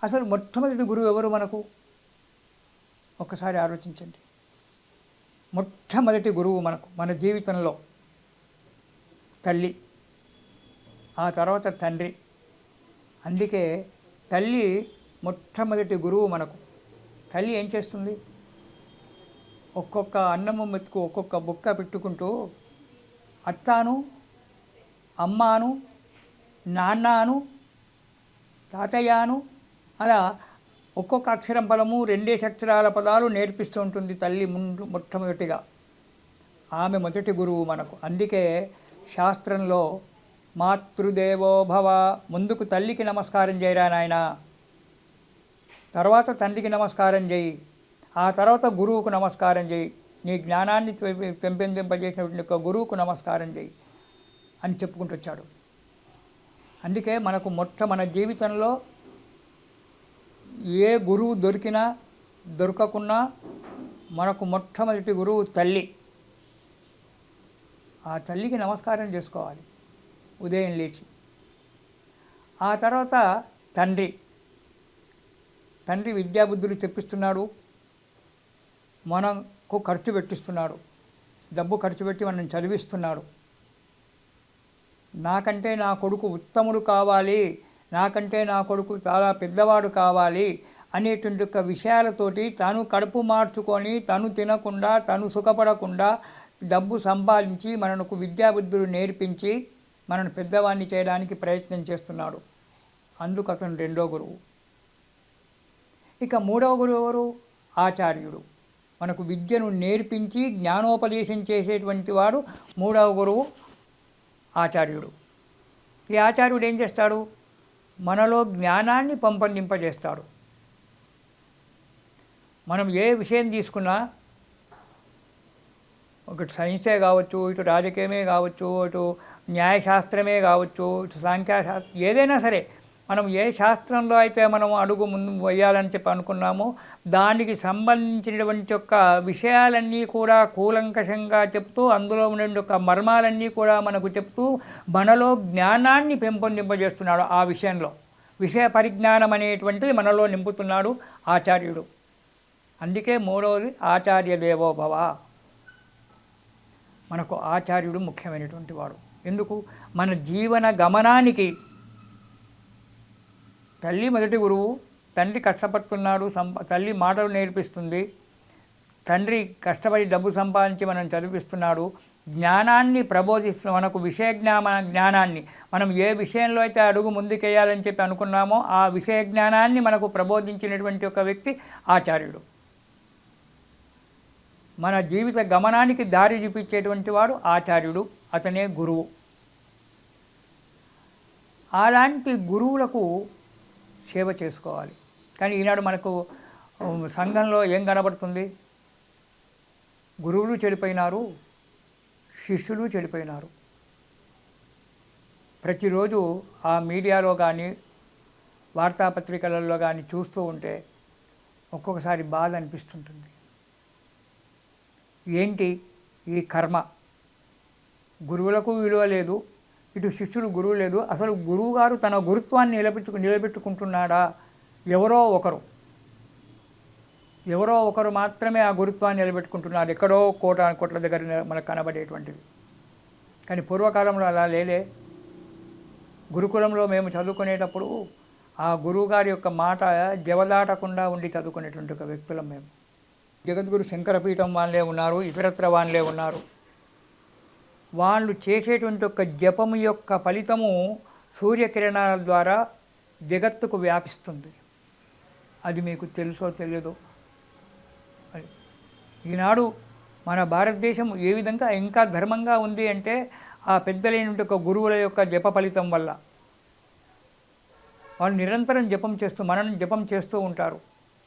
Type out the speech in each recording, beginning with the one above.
అసలు మొట్టమొదటి గురువు ఎవరు మనకు? ఒక్కసారి ఆలోచించండి. మొట్టమొదటి గురువు మనకు మన జీవితంలో తల్లి, ఆ తర్వాత తండ్రి. అందుకే తల్లి మొట్టమొదటి గురువు మనకు. తల్లి ఏం చేస్తుంది? ఒక్కొక్క అన్నము మెతుకు ఒక్కొక్క బుక్క పెట్టుకుంటూ అత్తాను, అమ్మాను, నాన్నను, తాతయ్యను అలా ఒక్కొక్క అక్షరం పదము 2 అక్షరాల పదాలు నేర్పిస్తూ ఉంటుంది తల్లి మొట్టమొదటిగా. ఆమె మొదటి గురువు మనకు. అందుకే శాస్త్రంలో మాతృదేవో భవ, ముందుకు తల్లికి నమస్కారం చేయరా నాయన, తర్వాత తండ్రికి నమస్కారం చేయి, ఆ తర్వాత గురువుకు నమస్కారం చేయి, నీ జ్ఞానాన్ని పెంపొందింపజేసినటువంటి ఒక గురువుకు నమస్కారం చేయి అని చెప్పుకుంటూ వచ్చాడు. అందుకే మనకు మన జీవితంలో ఏ గురువు దొరికినా దొరకకున్నా మనకు మొట్టమొదటి గురువు తల్లి. ఆ తల్లికి నమస్కారం చేసుకోవాలి ఉదయం లేచి. ఆ తర్వాత తండ్రి. తండ్రి విద్యాబుద్ధులు తెప్పిస్తున్నాడు, మనకు ఖర్చు పెట్టిస్తున్నాడు, డబ్బు ఖర్చు పెట్టి మనం చదివిస్తున్నాడు. నాకంటే నా కొడుకు ఉత్తముడు కావాలి, నాకంటే నా కొడుకు చాలా పెద్దవాడు కావాలి అనేటువంటి ఒక విషయాలతోటి తను కడుపు మార్చుకొని తను తినకుండా తను సుఖపడకుండా డబ్బు సంపాదించి మనకు విద్యాబుద్ధులు నేర్పించి మనను పెద్దవాడిని చేయడానికి ప్రయత్నం చేస్తున్నాడు. అందుకు అతను రెండో గురువు. ఇక మూడవ గురువు ఎవరు? ఆచార్యుడు. మనకు విద్యను నేర్పించి జ్ఞానోపదేశం చేసేటువంటి వాడు మూడవ గురువు ఆచార్యుడు. ఈ ఆచార్యుడు ఏం చేస్తాడు? మనలో జ్ఞానాన్ని పెంపొందింపజేస్తాడు. మనం ఏ విషయం తీసుకున్నా, ఒకటి సైన్సే కావచ్చు, ఇటు రాజకీయమే కావచ్చు, ఇటు న్యాయశాస్త్రమే కావచ్చు, ఇటు సాంఖ్యశాస్త్రం, ఏదైనా సరే మనం ఏ శాస్త్రంలో అయితే మనం అడుగు ముందు వేయాలని చెప్పి అనుకున్నామో దానికి సంబంధించినటువంటి యొక్క విషయాలన్నీ కూడా కూలంకషంగా చెప్తూ, అందులో ఉండే ఒక మర్మాలన్నీ కూడా మనకు చెప్తూ మనలో జ్ఞానాన్ని పెంపొందింపజేస్తున్నాడు. ఆ విషయంలో విషయ పరిజ్ఞానం అనేటువంటిది మనలో నింపుతున్నాడు ఆచార్యుడు. అందుకే మూడవది ఆచార్య దేవో భవ. మనకు ఆచార్యుడు ముఖ్యమైనటువంటి వాడు. ఎందుకు? మన జీవన గమనానికి తల్లి మొదటి గురువు. తండ్రి కష్టపడుతున్నాడు, తల్లి మాటలు నేర్పిస్తుంది, తండ్రి కష్టపడి డబ్బు సంపాదించి మనం చదివిస్తున్నాడు, జ్ఞానాన్ని ప్రబోధిస్తూ మనకు విషయ జ్ఞానాన్ని మనం ఏ విషయంలో అయితే అడుగు ముందుకేయాలని చెప్పి అనుకున్నామో ఆ విషయ జ్ఞానాన్ని మనకు ప్రబోధించినటువంటి ఒక వ్యక్తి ఆచార్యుడు. మన జీవిత గమనానికి దారి చూపించేటువంటి వాడు ఆచార్యుడు, అతనే గురువు. అలాంటి గురువులకు సేవ చేసుకోవాలి. కానీ ఈనాడు మనకు సంఘంలో ఏం కనబడుతుంది? గురువులు చెడిపోయినారు, శిష్యులు చెడిపోయినారు. ప్రతిరోజు ఆ మీడియాలో కానీ వార్తాపత్రికలలో కానీ చూస్తూ ఉంటే ఒక్కొక్కసారి బాధ అనిపిస్తుంటుంది. ఏంటి ఈ కర్మ? గురువులకు విలువ లేదు, ఇటు శిష్యుడు గురువు లేదు. అసలు గురువుగారు తన గురుత్వాన్ని నిలబెట్టుకుంటున్నాడా? ఎవరో ఒకరు మాత్రమే ఆ గురుత్వాన్ని నిలబెట్టుకుంటున్నారు. ఎక్కడో కోట్ల దగ్గర మనకు కనబడేటువంటిది. కానీ పూర్వకాలంలో అలా లేలే. గురుకులంలో మేము చదువుకునేటప్పుడు ఆ గురువుగారి యొక్క మాట జవదాటకుండా ఉండి చదువుకునేటువంటి ఒక వ్యక్తులం మేము. జగద్గురు శంకరపీఠం వాళ్ళే ఉన్నారు, ఇతరత్ర వాళ్ళే ఉన్నారు. వాళ్ళు చేసేటువంటి ఒక జపము యొక్క ఫలితము సూర్యకిరణాల ద్వారా జగత్తుకు వ్యాపిస్తుంది. అది మీకు తెలుసో తెలియదో. ఈనాడు మన భారతదేశం ఏ విధంగా ఇంకా ధర్మంగా ఉంది అంటే ఆ పెద్దలైనటువంటి ఒక గురువుల యొక్క జప ఫలితం వల్ల. వాళ్ళు నిరంతరం మనల్ని జపం చేస్తూ ఉంటారు,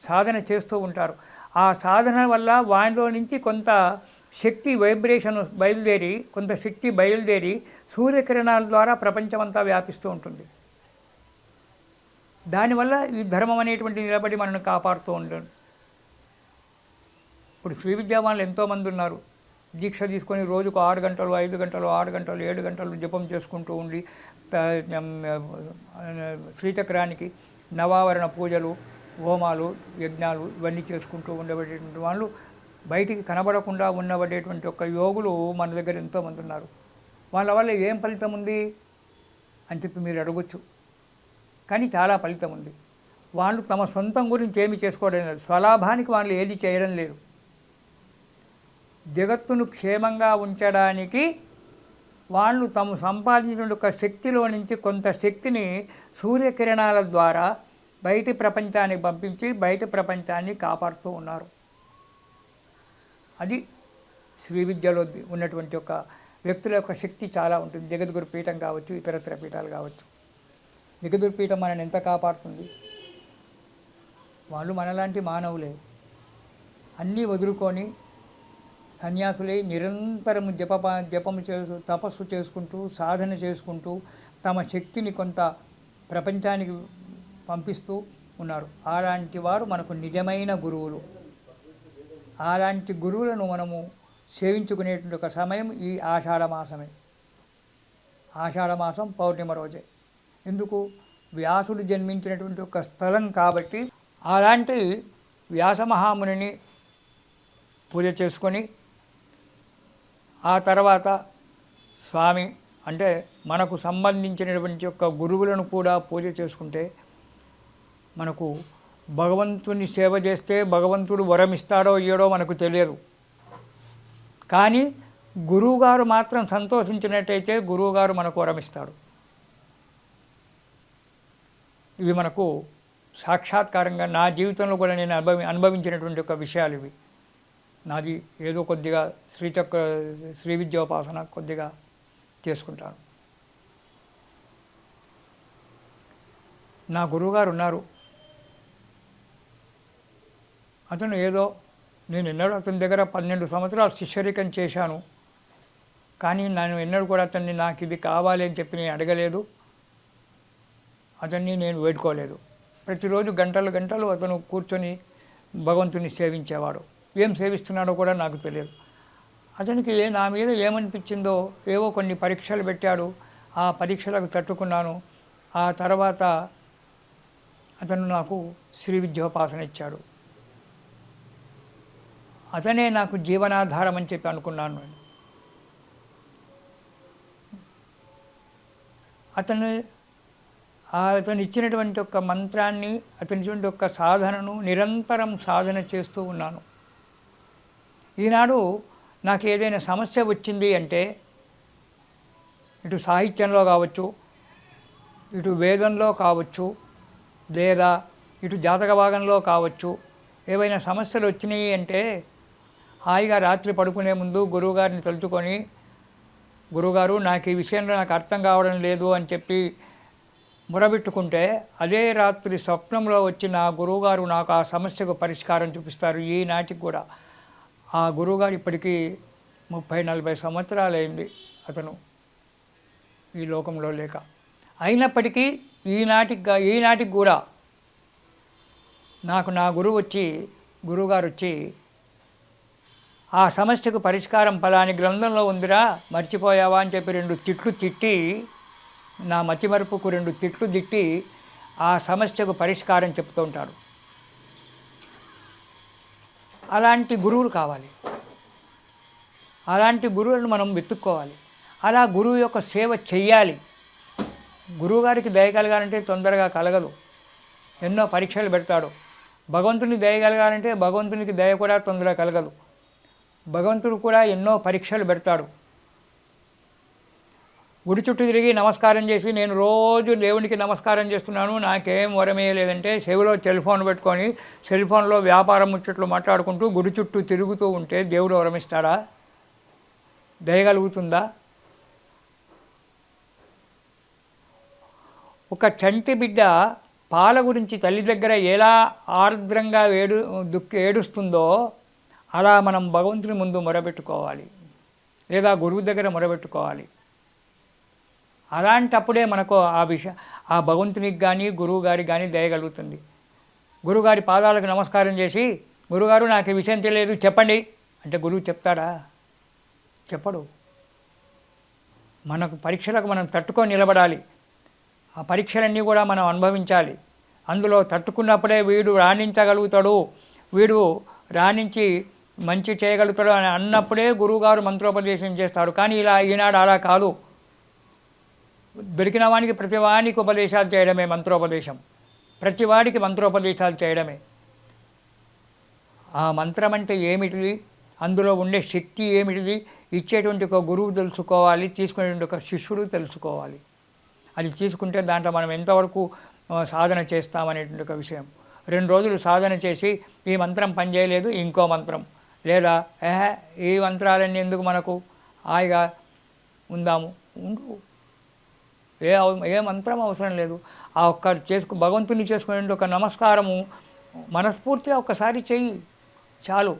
సాధన చేస్తూ ఉంటారు. ఆ సాధన వల్ల వాటిలో నుంచి కొంత శక్తి వైబ్రేషన్ కొంత శక్తి బయలుదేరి సూర్యకిరణాల ద్వారా ప్రపంచమంతా వ్యాపిస్తూ ఉంటుంది. దానివల్ల ఈ ధర్మం అనేటువంటి నిలబడి మనల్ని కాపాడుతూ ఉంటుంది. ఇప్పుడు శ్రీ విద్యావాన్లు ఎంతోమంది ఉన్నారు. దీక్ష తీసుకొని రోజుకు 6 గంటలు 5 గంటలు 6 గంటలు 7 గంటలు జపం చేసుకుంటూ ఉండి శ్రీచక్రానికి నవావరణ పూజలు, హోమాలు, యజ్ఞాలు ఇవన్నీ చేసుకుంటూ ఉండబడేటువంటి వాళ్ళు బయటికి కనబడకుండా ఉండబడేటువంటి ఒక యోగులు మన దగ్గర ఎంతోమంది ఉన్నారు. వాళ్ళ వల్ల ఏం ఫలితం ఉంది అని చెప్పి మీరు అడగొచ్చు. కానీ చాలా ఫలితం ఉంది. వాళ్ళు తమ సొంతం గురించి ఏమి చేసుకోవడం లేదు, స్వలాభానికి వాళ్ళు ఏది చేయడం లేదు. జగత్తును క్షేమంగా ఉంచడానికి వాళ్ళు తాము సంపాదించిన ఒక శక్తిలో నుంచి కొంత శక్తిని సూర్యకిరణాల ద్వారా బయటి ప్రపంచానికి పంపించి బయట ప్రపంచాన్ని కాపాడుతూ ఉన్నారు. అది శ్రీ విద్యలో ఉన్నటువంటి ఒక వ్యక్తుల యొక్క శక్తి చాలా ఉంటుంది. జగద్గురు పీఠం కావచ్చు, ఇతరత్ర పీఠాలు కావచ్చు. జగద్గురు పీఠం మనల్ని ఎంత కాపాడుతుంది? వాళ్ళు మనలాంటి మానవులే. అన్నీ వదులుకొని సన్యాసులే నిరంతరం జపము తపస్సు చేసుకుంటూ సాధన చేసుకుంటూ తమ శక్తిని కొంత ప్రపంచానికి పంపిస్తూ ఉన్నారు. అలాంటి వారు మనకు నిజమైన గురువులు. అలాంటి గురువులను మనము సేవించుకునేటువంటి ఒక సమయం ఈ ఆషాఢమాసమే. ఆషాఢమాసం పౌర్ణిమ రోజే. ఎందుకు? వ్యాసుడు జన్మించినటువంటి ఒక స్థలం కాబట్టి అలాంటి వ్యాసమహామునిని పూజ చేసుకొని ఆ తర్వాత స్వామి అంటే మనకు సంబంధించినటువంటి యొక్క గురువులను కూడా పూజ చేసుకుంటే మనకు భగవంతుని సేవ చేస్తే భగవంతుడు వరం ఇస్తాడో ఇయ్యడో మనకు తెలియదు. కానీ గురువుగారు మాత్రం సంతోషించినట్టయితే గురువుగారు మనకు వరం ఇస్తాడు. ఇవి మనకు సాక్షాత్కారంగా నా జీవితంలో కూడా నేను అనుభవించినటువంటి ఒక విషయాలు ఇవి. నాది ఏదో కొద్దిగా శ్రీ విద్యోపాసన కొద్దిగా చేసుకుంటాను. నా గురువుగారు ఉన్నారు. అతను ఏదో నేను ఎన్నడూ అతని దగ్గర 12 సంవత్సరాలు శిష్యరికం చేశాను. కానీ నేను ఎన్నడూ కూడా అతన్ని నాకు ఇది కావాలి అని చెప్పి నేను అడగలేదు. అతన్ని నేను వేడుకోలేదు. ప్రతిరోజు గంటలు గంటలు అతను కూర్చొని భగవంతుని సేవించేవాడు. ఏం సేవిస్తున్నాడో కూడా నాకు తెలియదు. అతనికి నా మీద ఏమనిపించిందో ఏవో కొన్ని పరీక్షలు పెట్టాడు. ఆ పరీక్షలకు తట్టుకున్నాను. ఆ తర్వాత అతను నాకు శ్రీ విద్యోపాసన ఇచ్చాడు. అతనే నాకు జీవనాధారం అని చెప్పి అనుకున్నాను నేను. అతను ఇచ్చినటువంటి ఒక మంత్రాన్ని, అతని ఇచ్చినటువంటి ఒక సాధనను నిరంతరం సాధన చేస్తూ ఉన్నాను. ఈనాడు నాకు ఏదైనా సమస్య వచ్చింది అంటే ఇటు సాహిత్యంలో కావచ్చు, ఇటు వేదంలో కావచ్చు, లేదా ఇటు జాతక భాగంలో కావచ్చు, ఏవైనా సమస్యలు వచ్చినాయి అంటే హాయిగా రాత్రి పడుకునే ముందు గురువుగారిని తలుచుకొని, గురువుగారు నాకు ఈ విషయంలో నాకు అర్థం కావడం లేదు అని చెప్పి మొరబెట్టుకుంటే అదే రాత్రి స్వప్నంలో వచ్చిన గురువుగారు నాకు ఆ సమస్యకు పరిష్కారం చూపిస్తారు. ఈనాటికి కూడా ఆ గురువుగారు ఇప్పటికీ 30-40 సంవత్సరాలైంది అతను ఈ లోకంలో లేక. అయినప్పటికీ ఈనాటికి కూడా నాకు నా గురువుగారు వచ్చి ఆ సమస్యకు పరిష్కారం ఫలాని గ్రంథంలో ఉందిరా మర్చిపోయావా అని చెప్పి 2 తిట్లు తిట్టి, నా మతిమరుపుకు 2 తిట్లు తిట్టి ఆ సమస్యకు పరిష్కారం చెప్తూ ఉంటాడు. అలాంటి గురువులు కావాలి. అలాంటి గురువులను మనం వెతుక్కోవాలి. అలా గురువు యొక్క సేవ చెయ్యాలి. గురువుగారికి దయ కలగాలంటే తొందరగా కలగదు. ఎన్నో పరీక్షలు పెడతాడు. భగవంతునికి దయ కలగాలంటే భగవంతునికి దయ కూడా తొందరగా కలగదు. భగవంతుడు కూడా ఎన్నో పరీక్షలు పెడతాడు. గుడి చుట్టూ తిరిగి నమస్కారం చేసి నేను రోజు దేవునికి నమస్కారం చేస్తున్నాను, నాకేం వరమే లేదంటే చెవిలో సెల్ఫోన్ పెట్టుకొని సెల్ఫోన్లో వ్యాపారం ముచ్చట్లు మాట్లాడుకుంటూ గుడి చుట్టూ తిరుగుతూ ఉంటే దేవుడు వరమిస్తాడా? దయగలుగుతుందా? ఒక చంటి బిడ్డ పాల గురించి తల్లి దగ్గర ఎలా ఆర్ద్రంగా ఏడుస్తుందో అలా మనం భగవంతుని ముందు మొరబెట్టుకోవాలి, లేదా గురువు దగ్గర మొరబెట్టుకోవాలి. అలాంటప్పుడే మనకు ఆ భగవంతునికి కానీ గురువు గారికి కానీ దయగలుగుతుంది. గురువుగారి పాదాలకు నమస్కారం చేసి, గురువుగారు నాకు ఈ విషయం తెలియదు చెప్పండి అంటే గురువు చెప్తాడా? చెప్పడు. మనకు పరీక్షలకు మనం తట్టుకొని నిలబడాలి. ఆ పరీక్షలన్నీ కూడా మనం అనుభవించాలి. అందులో తట్టుకున్నప్పుడే వీడు రాణించగలుగుతాడు, వీడు రాణించి మంచి చేయగలుగుతాడు అని అన్నప్పుడే గురువుగారు మంత్రోపదేశం చేస్తాడు. కానీ ఈనాడు అలా కాదు. దొరికిన వానికి ప్రతివానికి ఉపదేశాలు చేయడమే మంత్రోపదేశం, ప్రతివాడికి మంత్రోపదేశాలు చేయడమే. ఆ మంత్రం అంటే ఏమిటిది, అందులో ఉండే శక్తి ఏమిటిది, ఇచ్చేటువంటి ఒక గురువు తెలుసుకోవాలి, తీసుకునేటువంటి ఒక శిష్యుడు తెలుసుకోవాలి. అది తీసుకుంటే దాంట్లో మనం ఎంతవరకు సాధన చేస్తామనేటువంటి ఒక విషయం. 2 రోజులు సాధన చేసి ఈ మంత్రం పనిచేయలేదు, ఇంకో మంత్రం, లేదా ఈ మంత్రాలన్నీ ఎందుకు మనకు, హాయిగా ఉందాము, ఉండు, ఏ మంత్రం అవసరం లేదు. ఆ ఒక్క భగవంతుని చేసుకునే ఒక నమస్కారము మనస్ఫూర్తిగా ఒక్కసారి చెయ్యి చాలు.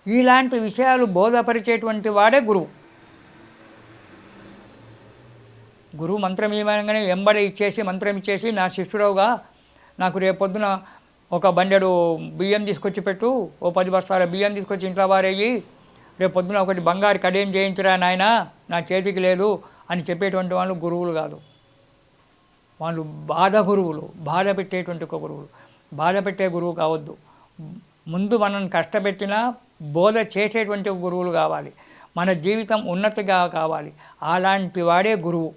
ఇలాంటి విషయాలు బోధపరిచేటువంటి వాడే గురువు. గురువు మంత్రం ఇవ్వగానే ఎంబడే ఇచ్చేసి మంత్రం ఇచ్చేసి నా శిష్యుడవుగా నాకు రేపొద్దున ఒక బండెడు బియ్యం తీసుకొచ్చి పెట్టు, ఓ 10 బస్తాల బియ్యం తీసుకొచ్చి ఇంట్లో వారేయి, రేపొద్దున ఒకటి బంగారు కడియం చేయించరా నాయన, నా చేతికి లేదు అని చెప్పేటువంటి వాళ్ళు గురువులు కాదు. వాళ్ళు బాధ గురువులు, బాధ పెట్టేటువంటి ఒక గురువులు. బాధ పెట్టే గురువు కావద్దు. ముందు మనం కష్టపెట్టినా బోధ చేసేటువంటి గురువులు కావాలి. మన జీవితం ఉన్నతిగా కావాలి. అలాంటి వాడే గురువు.